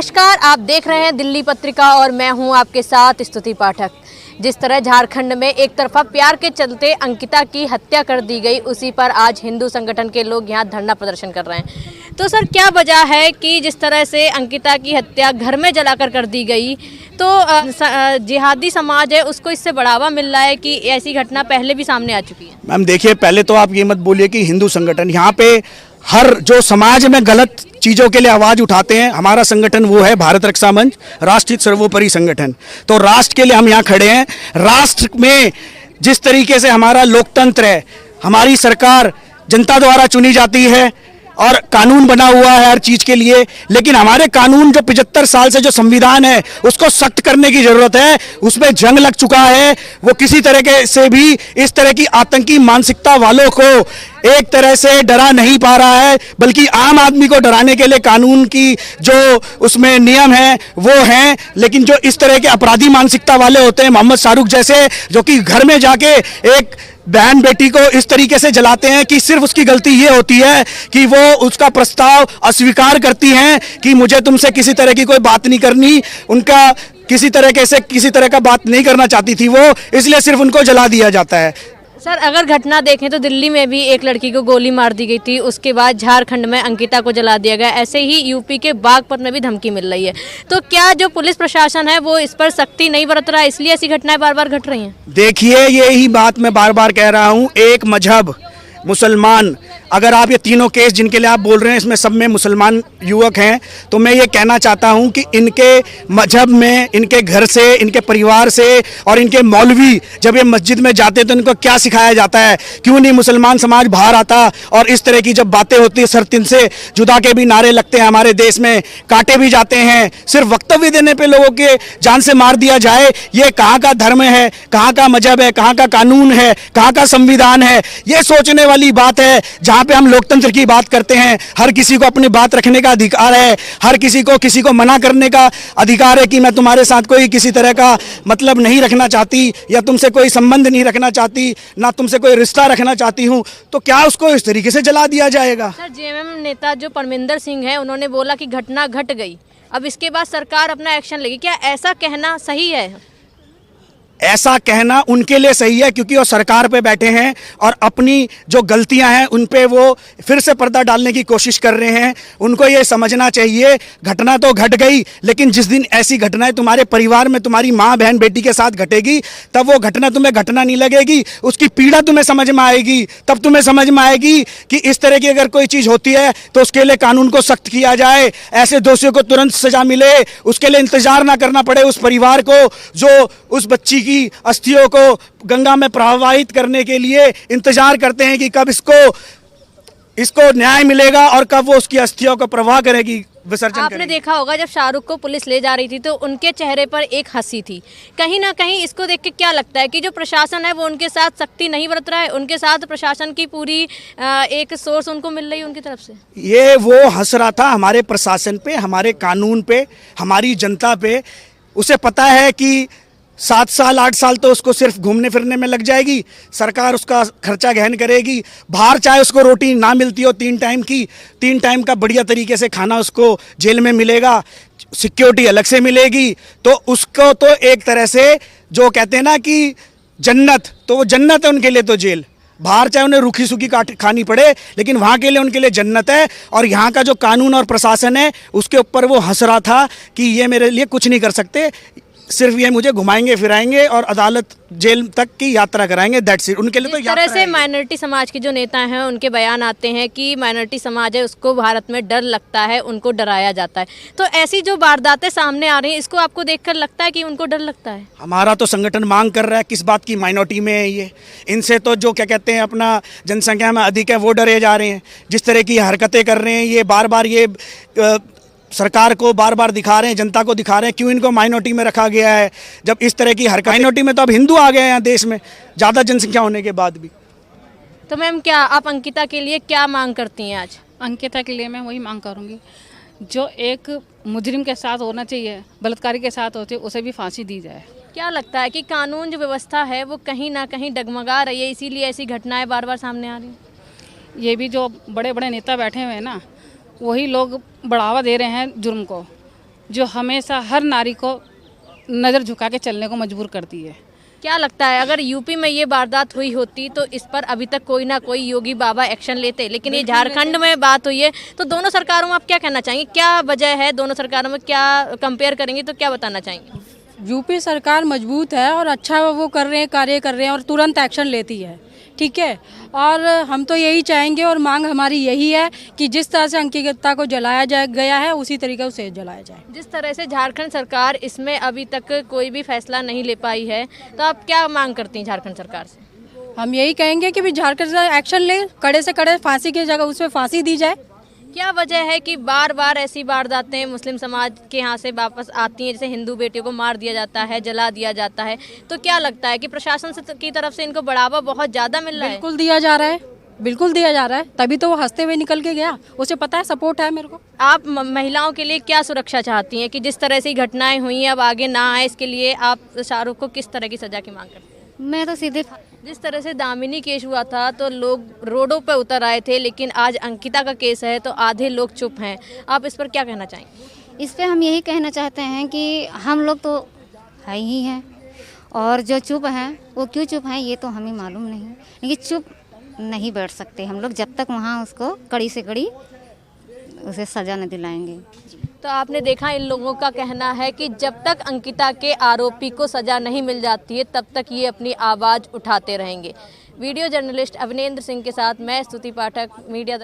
नमस्कार, आप देख रहे हैं दिल्ली पत्रिका और मैं हूं आपके साथ स्तुति पाठक। जिस तरह झारखंड में एक तरफा प्यार के चलते अंकिता की हत्या कर दी गई, उसी पर आज हिंदू संगठन के लोग यहां धरना प्रदर्शन कर रहे हैं। तो सर, क्या वजह है कि जिस तरह से अंकिता की हत्या घर में जलाकर कर दी गई, तो जिहादी समाज है उसको इससे बढ़ावा मिल रहा है कि ऐसी घटना पहले भी सामने आ चुकी है? मैम देखिए, पहले तो आप ये मत बोलिए कि हिंदू संगठन, यहाँ पे हर जो समाज में गलत चीज़ों के लिए आवाज़ उठाते हैं, हमारा संगठन वो है भारत रक्षा मंच, राष्ट्रहित सर्वोपरि संगठन। तो राष्ट्र के लिए हम यहाँ खड़े हैं। राष्ट्र में जिस तरीके से हमारा लोकतंत्र है, हमारी सरकार जनता द्वारा चुनी जाती है और कानून बना हुआ है हर चीज़ के लिए, लेकिन हमारे कानून जो 75 साल से जो संविधान है उसको सख्त करने की ज़रूरत है। उसमें जंग लग चुका है। वो किसी तरह से भी इस तरह की आतंकी मानसिकता वालों को एक तरह से डरा नहीं पा रहा है, बल्कि आम आदमी को डराने के लिए कानून की जो उसमें नियम है वो हैं। लेकिन जो इस तरह के अपराधी मानसिकता वाले होते हैं, मोहम्मद शाहरुख जैसे, जो कि घर में जाके एक बहन बेटी को इस तरीके से जलाते हैं कि सिर्फ उसकी गलती ये होती है कि वो उसका प्रस्ताव अस्वीकार करती हैं कि मुझे तुमसे किसी तरह की कोई बात नहीं करनी। उनका किसी तरह का बात नहीं करना चाहती थी वो, इसलिए सिर्फ उनको जला दिया जाता है। सर, अगर घटना देखें तो दिल्ली में भी एक लड़की को गोली मार दी गई थी, उसके बाद झारखंड में अंकिता को जला दिया गया। ऐसे ही यूपी के बागपत में भी धमकी मिल रही है। तो क्या जो पुलिस प्रशासन है वो इस पर सख्ती नहीं बरत रहा है, इसलिए ऐसी घटनाएं बार बार घट रही हैं? देखिए, यही बात मैं बार बार कह रहा हूँ। एक मजहब, मुसलमान, अगर आप ये तीनों केस जिनके लिए आप बोल रहे हैं इसमें सब में मुसलमान युवक हैं, तो मैं ये कहना चाहता हूं कि इनके मजहब में, इनके घर से, इनके परिवार से और इनके मौलवी जब ये मस्जिद में जाते तो इनको क्या सिखाया जाता है? क्यों नहीं मुसलमान समाज बाहर आता और इस तरह की जब बातें होती है, सरतिन से जुदा के भी नारे लगते हैं, हमारे देश में काटे भी जाते हैं, सिर्फ वक्तव्य देने पर लोगों के जान से मार दिया जाए। ये कहाँ का धर्म है, कहाँ का मजहब है, कहाँ का कानून है, कहाँ का संविधान है? ये सोचने वाली बात है। जहाँ पे हम लोकतंत्र की बात करते हैं, हर किसी को अपनी बात रखने का अधिकार है, हर किसी को मना करने का अधिकार है कि मैं तुम्हारे साथ कोई किसी तरह का मतलब नहीं रखना चाहती या तुमसे कोई संबंध नहीं रखना चाहती, ना तुमसे कोई रिश्ता रखना चाहती हूं, तो क्या उसको इस तरीके से जला दिया जाएगा? सर, जेएमएम नेता जो परमिंदर सिंह है, उन्होंने बोला कि घटना घट गई, अब इसके बाद सरकार अपना एक्शन लेगी। क्या ऐसा कहना सही है? ऐसा कहना उनके लिए सही है क्योंकि वो सरकार पे बैठे हैं और अपनी जो गलतियां हैं उन पे वो फिर से पर्दा डालने की कोशिश कर रहे हैं। उनको ये समझना चाहिए, घटना तो घट गई, लेकिन जिस दिन ऐसी घटनाएं तुम्हारे परिवार में तुम्हारी माँ बहन बेटी के साथ घटेगी, तब वो घटना तुम्हें घटना नहीं लगेगी, उसकी पीड़ा तुम्हें समझ में आएगी। तब तुम्हें समझ में आएगी कि इस तरह की अगर कोई चीज़ होती है तो उसके लिए कानून को सख्त किया जाए, ऐसे दोषियों को तुरंत सजा मिले, उसके लिए इंतजार ना करना पड़े उस परिवार को जो उस बच्ची की अस्थियों को गंगा में प्रवाहित करने के लिए इंतजार करते हैं कि कब इसको न्याय मिलेगा और कब वो उसकी अस्थियों को प्रवाह करेगी, विसर्जन आपने करेगी। देखा होगा जब शाहरुख को पुलिस ले जा रही थी तो उनके चेहरे पर एक हंसी थी। कहीं ना कहीं इसको देख के क्या लगता है कि जो प्रशासन है वो उनके साथ सख्ती नहीं बरत रहा है, उनके साथ प्रशासन की पूरी एक सोर्स उनको मिल रही है उनकी तरफ से? ये वो हंस रहा था हमारे प्रशासन पे, हमारे कानून पे, हमारी जनता पे। उसे पता है कि 7 साल 8 साल तो उसको सिर्फ घूमने फिरने में लग जाएगी, सरकार उसका खर्चा गहन करेगी, बाहर चाहे उसको रोटी ना मिलती हो 3 टाइम की, 3 टाइम का बढ़िया तरीके से खाना उसको जेल में मिलेगा, सिक्योरिटी अलग से मिलेगी, तो उसको तो एक तरह से जो कहते हैं ना कि जन्नत, तो वो जन्नत है उनके लिए तो जेल। बाहर चाहे उन्हें रूखी सूखी खानी पड़े, लेकिन वहाँ के लिए उनके लिए जन्नत है। और यहाँ का जो कानून और प्रशासन है उसके ऊपर वो हंस रहा था कि ये मेरे लिए कुछ नहीं कर सकते, सिर्फ ये मुझे घुमाएंगे फिराएंगे और अदालत जेल तक की यात्रा कराएंगे, दैट्स इट। उनके लिए तो यात्रा तरह से माइनॉरिटी समाज के जो नेता हैं उनके बयान आते हैं कि माइनॉरिटी समाज है उसको भारत में डर लगता है, उनको डराया जाता है। तो ऐसी जो वारदातें सामने आ रही हैं, इसको आपको देखकर लगता है कि उनको डर लगता है? हमारा तो संगठन मांग कर रहा है, किस बात की माइनॉरिटी में है ये? इनसे तो जो क्या कहते हैं अपना जनसंख्या में अधिक है वो डरे जा रहे हैं। जिस तरह की हरकतें कर रहे हैं ये बार बार, ये सरकार को बार बार दिखा रहे हैं, जनता को दिखा रहे हैं क्यों इनको माइनॉरिटी में रखा गया है। जब इस तरह की हरकत, माइनॉरिटी में तो अब हिंदू आ गए हैं यहाँ देश में, ज़्यादा जनसंख्या होने के बाद भी। तो मैम, क्या आप अंकिता के लिए क्या मांग करती हैं आज? अंकिता के लिए मैं वही मांग करूंगी जो एक मुजरिम के साथ होना चाहिए, बलात्कारी के साथ होती है, उसे भी फांसी दी जाए। क्या लगता है कि कानून जो व्यवस्था है वो कहीं ना कहीं डगमगा रही है, इसीलिए ऐसी घटनाएं बार बार सामने आ रही हैं? ये भी जो बड़े बड़े नेता बैठे हुए हैं ना, वही लोग बढ़ावा दे रहे हैं जुर्म को। जो हमेशा हर नारी को नज़र झुका के चलने को मजबूर करती है। क्या लगता है अगर यूपी में ये वारदात हुई होती तो इस पर अभी तक कोई ना कोई योगी बाबा एक्शन लेते, लेकिन ये झारखंड में बात हुई है तो दोनों सरकारों में आप क्या कहना चाहेंगे? क्या वजह है दोनों सरकारों में, क्या कंपेयर करेंगे तो क्या बताना चाहेंगे? यूपी सरकार मजबूत है और अच्छा वो कर रहे हैं, कार्य कर रहे हैं और तुरंत एक्शन लेती है, ठीक है। और हम तो यही चाहेंगे और मांग हमारी यही है कि जिस तरह से अंकिता को जलाया गया है उसी तरीके से जलाया जाए। जिस तरह से झारखंड सरकार इसमें अभी तक कोई भी फैसला नहीं ले पाई है, तो आप क्या मांग करती हैं झारखंड सरकार से? हम यही कहेंगे कि भी झारखंड एक्शन ले, कड़े से कड़े फांसी की जगह उसमें फांसी दी जाए। क्या वजह है कि बार बार ऐसी वारदातें मुस्लिम समाज के यहाँ से वापस आती हैं, जैसे हिंदू बेटियों को मार दिया जाता है, जला दिया जाता है, तो क्या लगता है कि प्रशासन की तरफ से इनको बढ़ावा बहुत ज़्यादा मिल रहा है? बिल्कुल दिया जा रहा है, बिल्कुल दिया जा रहा है, तभी तो वो हंसते हुए निकल के गया, उसे पता है सपोर्ट है मेरे को। आप महिलाओं के लिए क्या सुरक्षा चाहती हैं कि जिस तरह से घटनाएं हुई हैं अब आगे ना आए, इसके लिए आप शाहरुख को किस तरह की सज़ा की मांग करती हैं? मैं तो सीधे जिस तरह से दामिनी केस हुआ था तो लोग रोडों पर उतर आए थे, लेकिन आज अंकिता का केस है तो आधे लोग चुप हैं। आप इस पर क्या कहना चाहेंगे? इस पे हम यही कहना चाहते हैं कि हम लोग तो है ही हैं और जो चुप हैं वो क्यों चुप हैं ये तो हमें मालूम नहीं, लेकिन चुप नहीं बैठ सकते हम लोग जब तक वहाँ उसको कड़ी से कड़ी उसे सज़ा न दिलाएंगे। तो आपने देखा इन लोगों का कहना है कि जब तक अंकिता के आरोपी को सज़ा नहीं मिल जाती है तब तक ये अपनी आवाज़ उठाते रहेंगे। वीडियो जर्नलिस्ट अविनेंद्र सिंह के साथ मैं स्तुति पाठक, मीडिया।